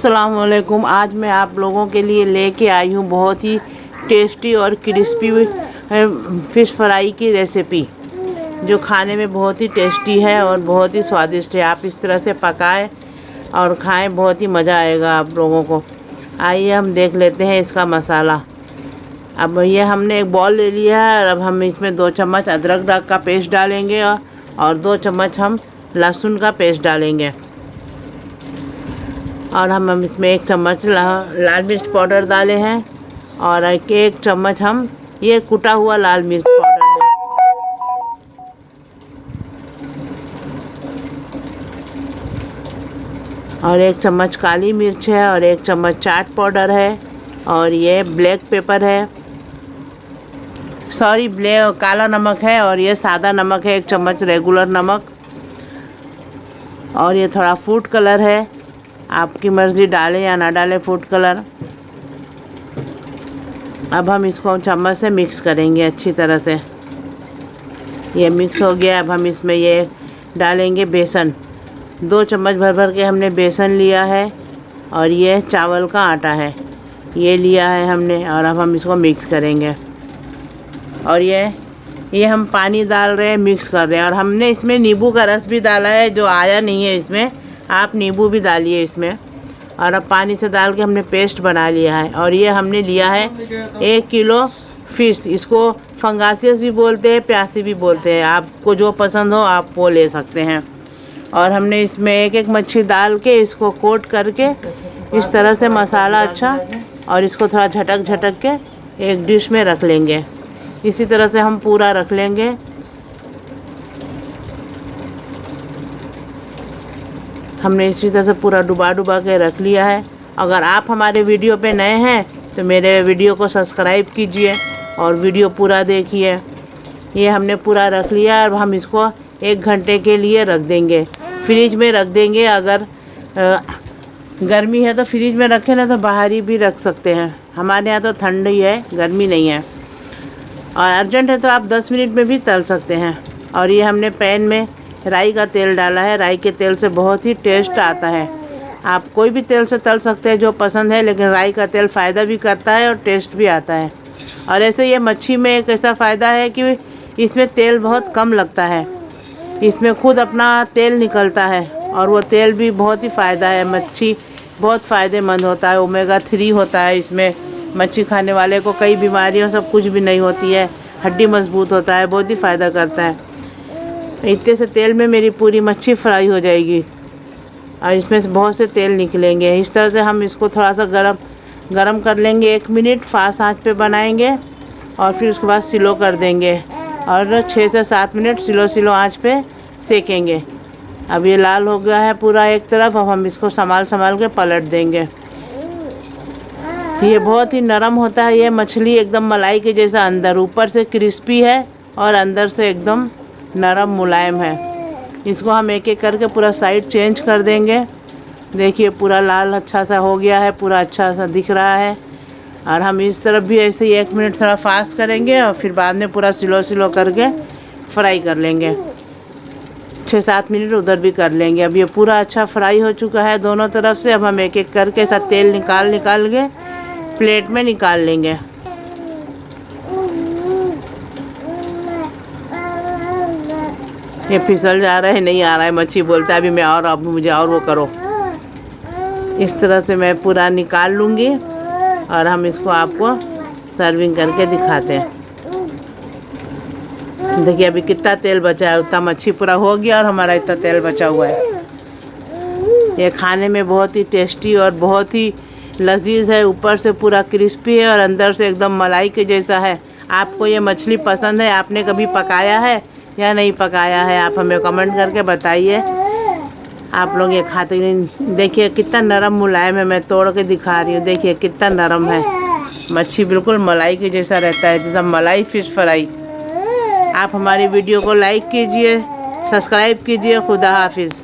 अस्सलामुअलैकुम। आज मैं आप लोगों के लिए लेके आई हूँ बहुत ही टेस्टी और क्रिस्पी फ़िश फ्राई की रेसिपी, जो खाने में बहुत ही टेस्टी है और बहुत ही स्वादिष्ट है। आप इस तरह से पकाएं और खाएं, बहुत ही मज़ा आएगा आप लोगों को। आइए हम देख लेते हैं इसका मसाला। अब ये हमने एक बॉल ले लिया है और अब हम इसमें 2 चम्मच अदरक का पेस्ट डालेंगे और 2 चम्मच हम लहसुन का पेस्ट डालेंगे। और हम इसमें 1 चम्मच लाल मिर्च पाउडर डाले हैं और 1 चम्मच हम ये कुटा हुआ लाल मिर्च पाउडर है। और 1 चम्मच काली मिर्च है और 1 चम्मच चाट पाउडर है और ये ब्लैक पेपर है, काला नमक है और ये सादा नमक है, 1 चम्मच रेगुलर नमक। और ये थोड़ा फूड कलर है, आपकी मर्ज़ी डालें या ना डालें फूड कलर। अब हम इसको चम्मच से मिक्स करेंगे अच्छी तरह से। ये मिक्स हो गया। अब हम इसमें ये डालेंगे बेसन। 2 चम्मच भर के हमने बेसन लिया है और ये चावल का आटा है, ये लिया है हमने। और अब हम इसको मिक्स करेंगे। और ये हम पानी डाल रहे हैं, मिक्स कर रहे हैं। और हमने इसमें नींबू का रस भी डाला है, जो आया नहीं है इसमें, आप नींबू भी डालिए इसमें। और अब पानी से डाल के हमने पेस्ट बना लिया है। और ये हमने लिया है 1 किलो फ़िश। इसको फंगासियस भी बोलते हैं, प्यासी भी बोलते हैं, आपको जो पसंद हो आप वो ले सकते हैं। और हमने इसमें एक मच्छी डाल के इसको कोट करके इस तरह से मसाला अच्छा, और इसको थोड़ा झटक के एक डिश में रख लेंगे। इसी तरह से हम पूरा रख लेंगे। हमने इसी तरह से पूरा डुबा के रख लिया है। अगर आप हमारे वीडियो पे नए हैं तो मेरे वीडियो को सब्सक्राइब कीजिए और वीडियो पूरा देखिए। ये हमने पूरा रख लिया। अब हम इसको 1 घंटे के लिए रख देंगे, फ्रिज में रख देंगे। अगर गर्मी है तो फ्रिज में रखें, ना तो बाहर ही भी रख सकते हैं। हमारे यहाँ तो ठंड ही है, गर्मी नहीं है। और अर्जेंट है तो आप 10 मिनट में भी तल सकते हैं। और ये हमने पैन में राई का तेल डाला है। राई के तेल से बहुत ही टेस्ट आता है। आप कोई भी तेल से तल सकते हैं जो पसंद है, लेकिन राई का तेल फ़ायदा भी करता है और टेस्ट भी आता है। और ऐसे ये मच्छी में एक ऐसा फ़ायदा है कि इसमें तेल बहुत कम लगता है, इसमें खुद अपना तेल निकलता है। और वो तेल भी बहुत ही फ़ायदा है। मच्छी बहुत फ़ायदेमंद होता है, ओमेगा 3 होता है इसमें। मच्छी खाने वाले को कई बीमारियों से कुछ भी नहीं होती है, हड्डी मजबूत होता है, बहुत ही फ़ायदा करता है। इतने से तेल में मेरी पूरी मच्छी फ्राई हो जाएगी और इसमें से बहुत से तेल निकलेंगे। इस तरह से हम इसको थोड़ा सा गरम कर लेंगे। 1 मिनट फास्ट आंच पे बनाएंगे और फिर उसके बाद स्लो कर देंगे और 6 से 7 मिनट स्लो आंच पे सेकेंगे। अब ये लाल हो गया है पूरा एक तरफ। अब हम इसको संभाल के पलट देंगे। ये बहुत ही नरम होता है ये मछली, एकदम मलाई के जैसा, अंदर ऊपर से क्रिस्पी है और अंदर से एकदम नरम मुलायम है। इसको हम एक करके पूरा साइड चेंज कर देंगे। देखिए पूरा लाल अच्छा सा हो गया है, पूरा अच्छा सा दिख रहा है। और हम इस तरफ भी ऐसे ही 1 मिनट थोड़ा फास्ट करेंगे और फिर बाद में पूरा स्लो करके फ्राई कर लेंगे। 6-7 मिनट उधर भी कर लेंगे। अब ये पूरा अच्छा फ्राई हो चुका है दोनों तरफ से। अब हम एक करके सब तेल निकाल के प्लेट में निकाल लेंगे। ये फिसल जा रहा है, नहीं आ रहा है, मच्छी बोलता है अभी मैं और, अब मुझे और वो करो। इस तरह से मैं पूरा निकाल लूँगी और हम इसको आपको सर्विंग करके दिखाते हैं। देखिए अभी कितना तेल बचा है, उतना मच्छी पूरा हो गया और हमारा इतना तेल बचा हुआ है। ये खाने में बहुत ही टेस्टी और बहुत ही लजीज है। ऊपर से पूरा क्रिस्पी है और अंदर से एकदम मलाई के जैसा है। आपको ये मछली पसंद है? आपने कभी पकाया है या नहीं पकाया है? आप हमें कमेंट करके बताइए। आप लोग ये खाते नहीं। देखिए कितना नरम मुलायम है, मैं तोड़ के दिखा रही हूँ। देखिए कितना नरम है मच्छी, बिल्कुल मलाई के जैसा रहता है, जैसा मलाई फ़िश फ्राई। आप हमारी वीडियो को लाइक कीजिए, सब्सक्राइब कीजिए। खुदा हाफिज़।